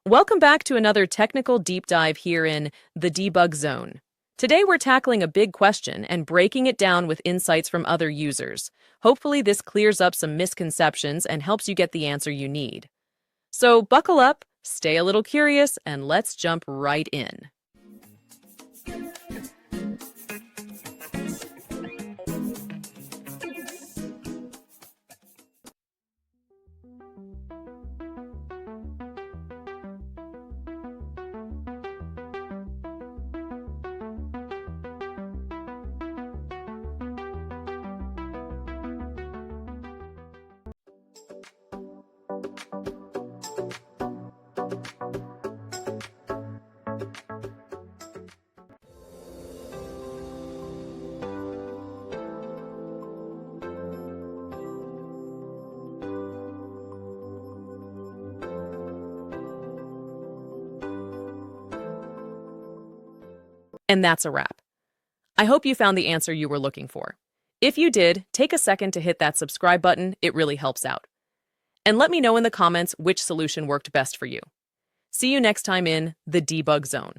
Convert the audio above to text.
Welcome back to another technical deep dive here in the debug zone. Today we're tackling a big question and breaking it down with insights from other users. Hopefully this clears up some misconceptions and helps you get the answer you need. So buckle up, stay a little curious, and let's jump right in. And that's a wrap. I hope you found the answer you were looking for. If you did, take a second to hit that subscribe button, it really helps out. And let me know in the comments which solution worked best for you. See you next time in the debug zone.